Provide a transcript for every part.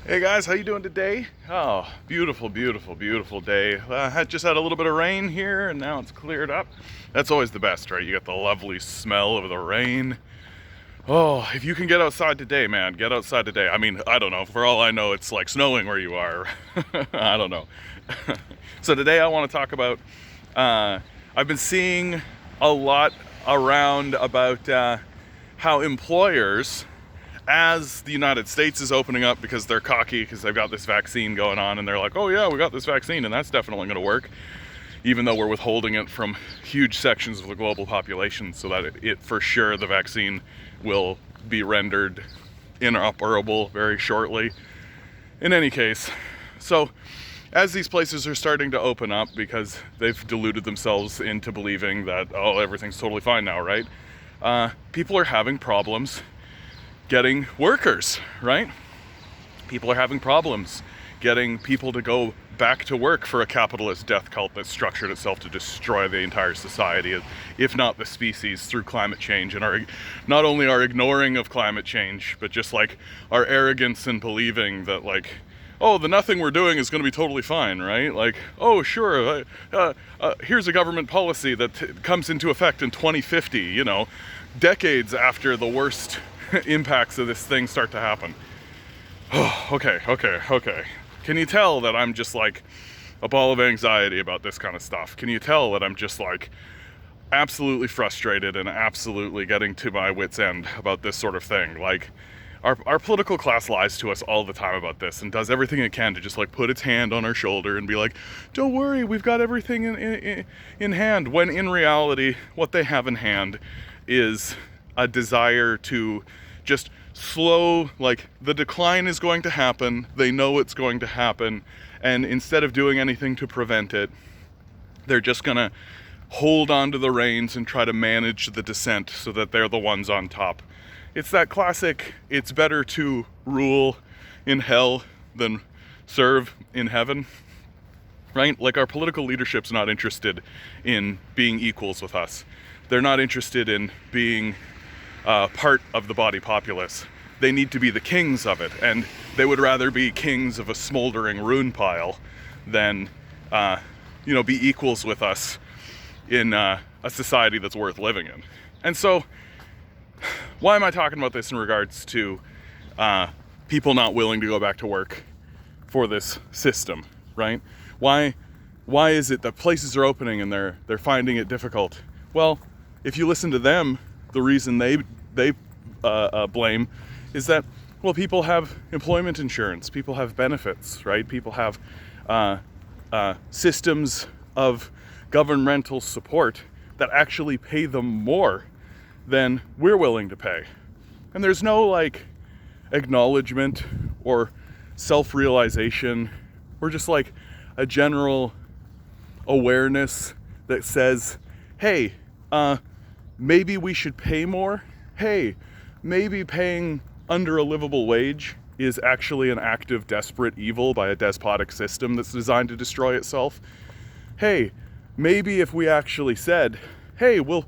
Hey guys, how you doing today? Oh, beautiful, beautiful, beautiful day. Just had a little bit of rain here and now it's cleared up. That's always the best, right? You get the lovely smell of the rain. Oh, if you can get outside today, man, get outside today. I mean, I don't know. For all I know, it's like snowing where you are. I don't know. So today I want to talk about, I've been seeing a lot around about how employers, as the United States is opening up because they're cocky because they've got this vaccine going on and they're like, oh yeah, we got this vaccine and that's definitely going to work, even though we're withholding it from huge sections of the global population so that it for sure the vaccine will be rendered inoperable very shortly. In any case, so as these places are starting to open up because they've deluded themselves into believing that, oh, everything's totally fine now, right? People are having problems getting workers, right? People are having problems getting people to go back to work for a capitalist death cult that's structured itself to destroy the entire society, if not the species, through climate change and not only our ignoring of climate change, but just like our arrogance in believing that like, oh, the nothing we're doing is going to be totally fine, right? Like, oh, sure, here's a government policy that comes into effect in 2050, you know, decades after the worst impacts of this thing start to happen. Oh, okay. Can you tell that I'm just like a ball of anxiety about this kind of stuff? Can you tell that I'm just like absolutely frustrated and absolutely getting to my wit's end about this sort of thing? Like, our political class lies to us all the time about this and does everything it can to just like put its hand on our shoulder and be like, don't worry, we've got everything in hand, when in reality what they have in hand is a desire to just slow, like the decline is going to happen, they know it's going to happen, and instead of doing anything to prevent it, they're just gonna hold on to the reins and try to manage the descent so that they're the ones on top. It's that classic, it's better to rule in hell than serve in heaven, right? Like, our political leadership's not interested in being equals with us. They're not interested in being part of the body populace. They need to be the kings of it, and they would rather be kings of a smoldering ruin pile than, be equals with us in a society that's worth living in. And so, why am I talking about this in regards to people not willing to go back to work for this system, right? Why is it that places are opening and they're finding it difficult? Well, if you listen to them, the reason they blame is that, well, people have employment insurance, people have benefits, right? People have systems of governmental support that actually pay them more than we're willing to pay. And there's no like acknowledgement or self-realization or just like a general awareness that says, hey, maybe we should pay more. Hey, maybe paying under a livable wage is actually an act of desperate evil by a despotic system that's designed to destroy itself. Hey, maybe if we actually said, hey, we'll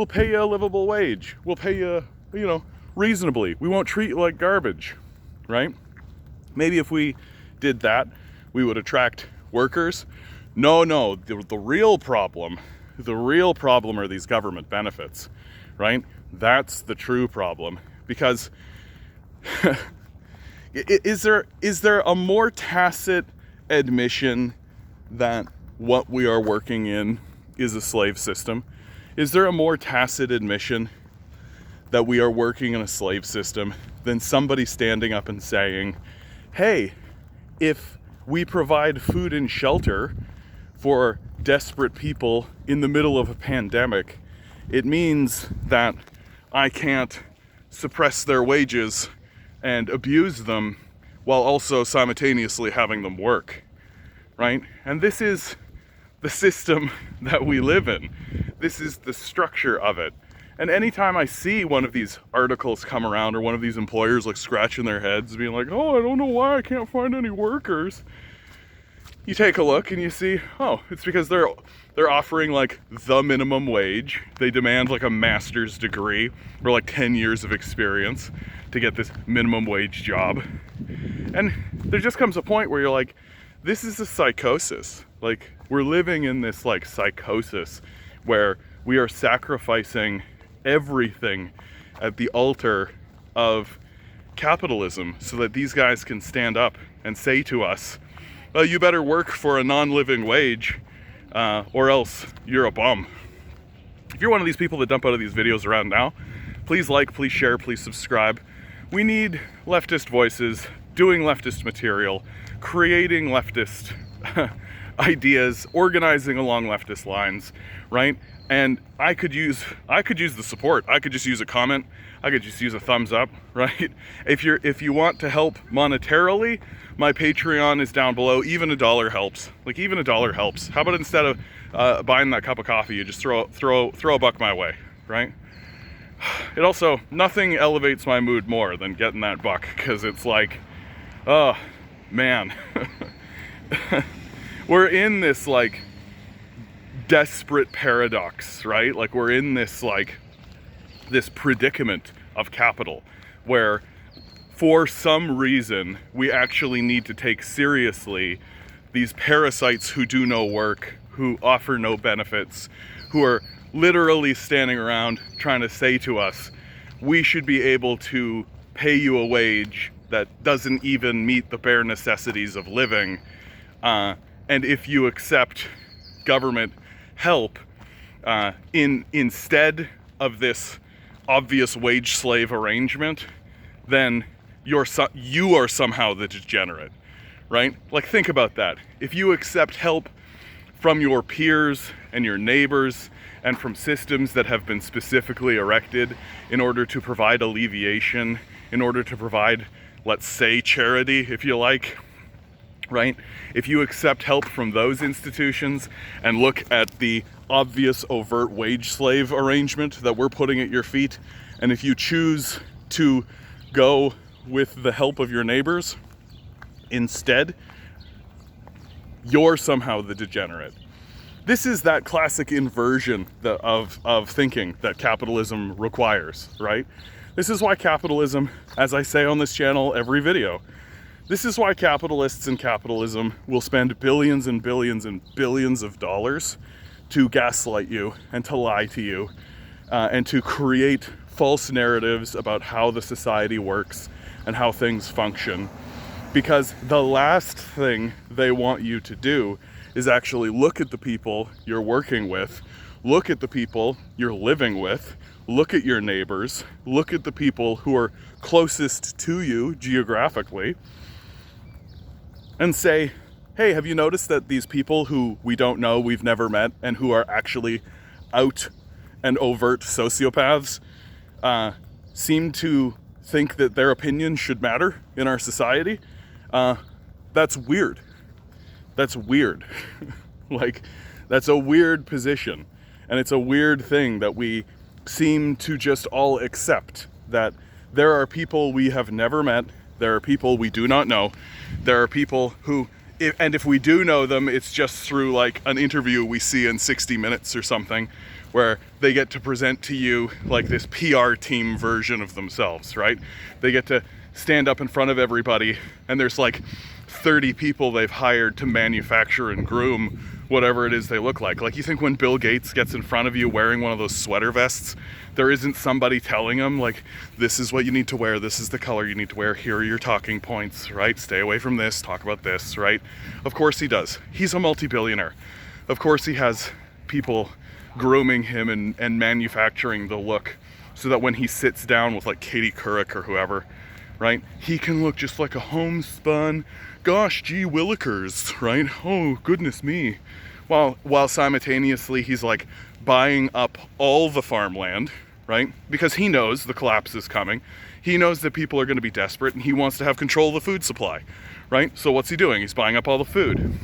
pay you a livable wage. We'll pay you, reasonably. We won't treat you like garbage, right? Maybe if we did that, we would attract workers. No, the real problem are these government benefits, right? That's the true problem. Because is there a more tacit admission that what we are working in is a slave system? Is there a more tacit admission that we are working in a slave system than somebody standing up and saying, hey, if we provide food and shelter for desperate people in the middle of a pandemic, it means that I can't suppress their wages and abuse them while also simultaneously having them work, right? And this is the system that we live in. This is the structure of it. And anytime I see one of these articles come around, or one of these employers like scratching their heads being like, oh, I don't know why I can't find any workers, you take a look and you see, oh, it's because they're offering like the minimum wage. They demand like a master's degree or like 10 years of experience to get this minimum wage job. And there just comes a point where you're like, this is a psychosis. Like, we're living in this like psychosis where we are sacrificing everything at the altar of capitalism so that these guys can stand up and say to us, well, you better work for a non-living wage or else you're a bum. If you're one of these people that dump out of these videos around now, please like, please share, please subscribe. We need leftist voices doing leftist material, creating leftist ideas, organizing along leftist lines, right? And I could use the support. I could just use a comment. I could just use a thumbs up, right? If you want to help monetarily, my Patreon is down below. Even $1 helps. Like, even $1 helps. How about instead of buying that cup of coffee, you just throw a buck my way, right? It also, nothing elevates my mood more than getting that buck, because it's like, oh man, we're in this like desperate paradox, right? Like, we're in this like this predicament of capital where for some reason we actually need to take seriously these parasites who do no work, who offer no benefits, who are literally standing around trying to say to us, we should be able to pay you a wage that doesn't even meet the bare necessities of living. And if you accept government help instead of this obvious wage slave arrangement, then you are somehow the degenerate, right? Like, think about that. If you accept help from your peers and your neighbors and from systems that have been specifically erected in order to provide alleviation, in order to provide, let's say, charity, if you like, right? If you accept help from those institutions and look at the obvious overt wage slave arrangement that we're putting at your feet, and if you choose to go with the help of your neighbors instead, you're somehow the degenerate. This is that classic inversion of thinking that capitalism requires, right? This is why capitalism, as I say on this channel every video, this is why capitalists and capitalism will spend billions and billions and billions of dollars to gaslight you and to lie to you and to create false narratives about how the society works and how things function. Because the last thing they want you to do is actually look at the people you're working with, look at the people you're living with, look at your neighbors, look at the people who are closest to you geographically, and say, hey, have you noticed that these people who we don't know, we've never met, and who are actually out and overt sociopaths, seem to think that their opinion should matter in our society? That's weird. That's weird. Like, that's a weird position. And it's a weird thing that we seem to just all accept, that there are people we have never met, there are people we do not know, there are people who, if we do know them, it's just through like an interview we see in 60 Minutes or something, where they get to present to you like this PR team version of themselves, right? They get to stand up in front of everybody, and there's like 30 people they've hired to manufacture and groom whatever it is they look like. Like, you think when Bill Gates gets in front of you wearing one of those sweater vests, there isn't somebody telling him, like, this is what you need to wear, this is the color you need to wear, here are your talking points, right? Stay away from this, talk about this, right? Of course he does. He's a multi-billionaire. Of course he has people grooming him and manufacturing the look so that when he sits down with like Katie Couric or whoever, right, he can look just like a homespun, gosh gee willikers, right? Oh goodness me. While simultaneously he's like buying up all the farmland, right? Because he knows the collapse is coming. He knows that people are going to be desperate and he wants to have control of the food supply, right? So what's he doing? He's buying up all the food,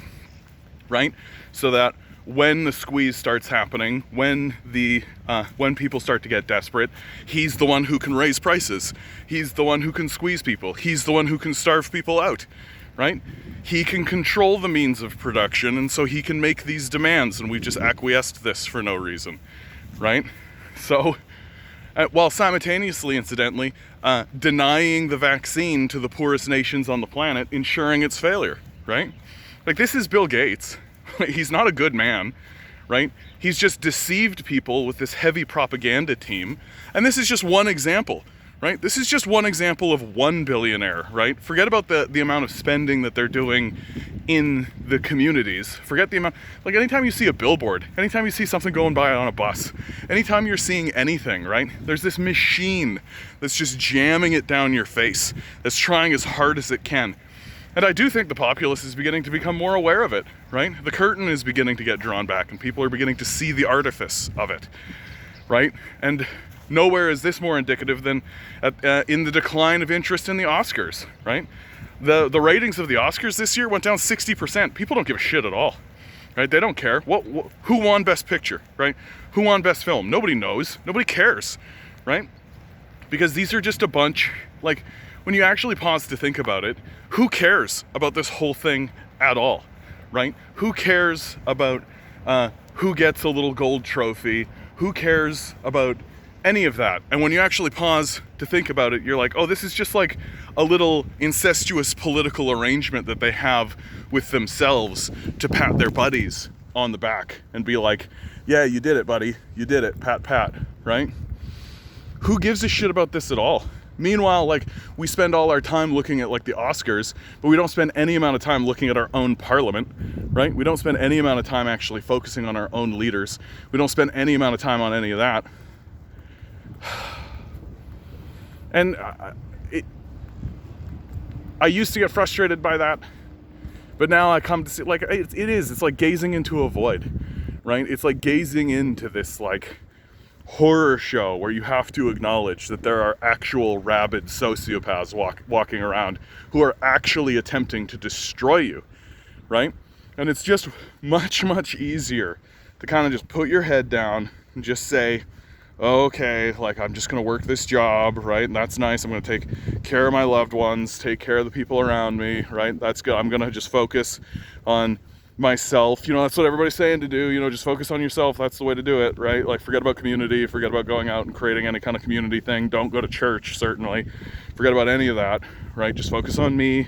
right? So that when the squeeze starts happening, when people start to get desperate, he's the one who can raise prices. He's the one who can squeeze people. He's the one who can starve people out, right? He can control the means of production, and so he can make these demands, and we've just acquiesced this for no reason, right? So while simultaneously, incidentally, denying the vaccine to the poorest nations on the planet, ensuring its failure, right? Like, this is Bill Gates. He's not a good man, right? He's just deceived people with this heavy propaganda team. And this is just one example, right? This is just one example of one billionaire, right? Forget about the amount of spending that they're doing in the communities. Forget the amount, like anytime you see a billboard, anytime you see something going by on a bus, anytime you're seeing anything, right? There's this machine that's just jamming it down your face, that's trying as hard as it can. And I do think the populace is beginning to become more aware of it, right? The curtain is beginning to get drawn back and people are beginning to see the artifice of it, right? And nowhere is this more indicative than in the decline of interest in the Oscars, right? The ratings of the Oscars this year went down 60%. People don't give a shit at all, right? They don't care. Who won Best Picture, right? Who won Best Film? Nobody knows. Nobody cares, right? Because these are just a bunch, like, when you actually pause to think about it, who cares about this whole thing at all, right? Who cares about who gets a little gold trophy? Who cares about any of that? And when you actually pause to think about it, you're like, oh, this is just like a little incestuous political arrangement that they have with themselves to pat their buddies on the back and be like, yeah, you did it, buddy. You did it. Pat, pat, right? Who gives a shit about this at all? Meanwhile, like, we spend all our time looking at like the Oscars, but we don't spend any amount of time looking at our own parliament, right? We don't spend any amount of time actually focusing on our own leaders. We don't spend any amount of time on any of that. And I used to get frustrated by that, but now I come to see, like, it's like gazing into a void, right? It's like gazing into this like horror show where you have to acknowledge that there are actual rabid sociopaths walking around who are actually attempting to destroy you, right? And it's just much, much easier to kind of just put your head down and just say, okay, like, I'm just gonna work this job, right? And that's nice. I'm gonna take care of my loved ones, take care of the people around me, right? That's good. I'm gonna just focus on myself. You know, that's what everybody's saying to do. You know, just focus on yourself. That's the way to do it, right? Like, forget about community, forget about going out and creating any kind of community thing. Don't go to church, certainly. Forget about any of that, right? Just focus on me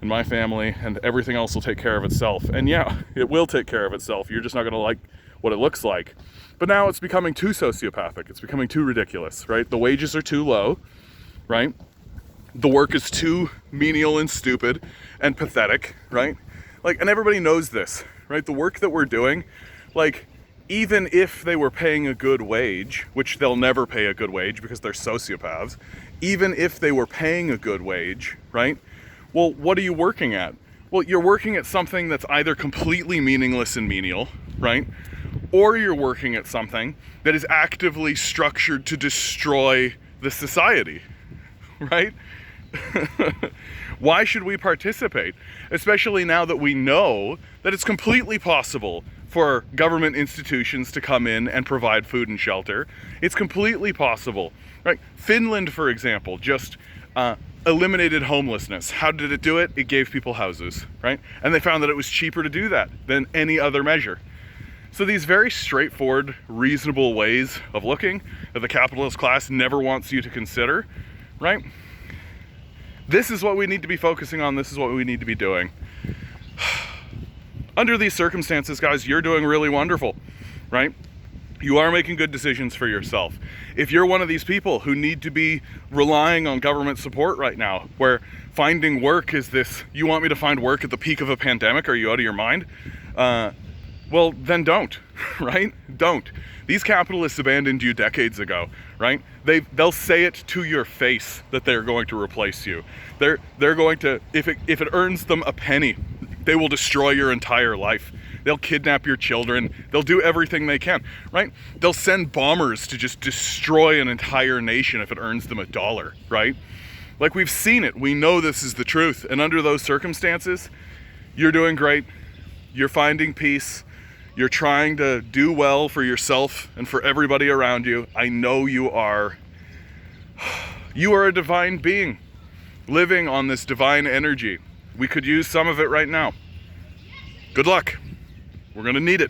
and my family, and everything else will take care of itself. And yeah, it will take care of itself. You're just not gonna like what it looks like. But now it's becoming too sociopathic. It's becoming too ridiculous, right? The wages are too low, right? The work is too menial and stupid and pathetic, right? Like, and everybody knows this, right? The work that we're doing, like, even if they were paying a good wage, which they'll never pay a good wage because they're sociopaths, even if they were paying a good wage, right? Well, what are you working at? Well, you're working at something that's either completely meaningless and menial, right? Or you're working at something that is actively structured to destroy the society, right? Why should we participate? Especially now that we know that it's completely possible for government institutions to come in and provide food and shelter. It's completely possible, right? Finland, for example, just eliminated homelessness. How did it do it? It gave people houses, right? And they found that it was cheaper to do that than any other measure. So these very straightforward, reasonable ways of looking that the capitalist class never wants you to consider, right? This is what we need to be focusing on. This is what we need to be doing. Under these circumstances, guys, you're doing really wonderful, right? You are making good decisions for yourself. If you're one of these people who need to be relying on government support right now, where finding work is this, you want me to find work at the peak of a pandemic? Are you out of your mind? Well, then don't, right? Don't. These capitalists abandoned you decades ago, right? They'll say it to your face that they're going to replace you. They're going to, if it earns them a penny, they will destroy your entire life. They'll kidnap your children. They'll do everything they can, right? They'll send bombers to just destroy an entire nation if it earns them $1, right? Like, we've seen it. We know this is the truth. And under those circumstances, you're doing great. You're finding peace. You're trying to do well for yourself and for everybody around you. I know you are. You are a divine being living on this divine energy. We could use some of it right now. Good luck. We're going to need it.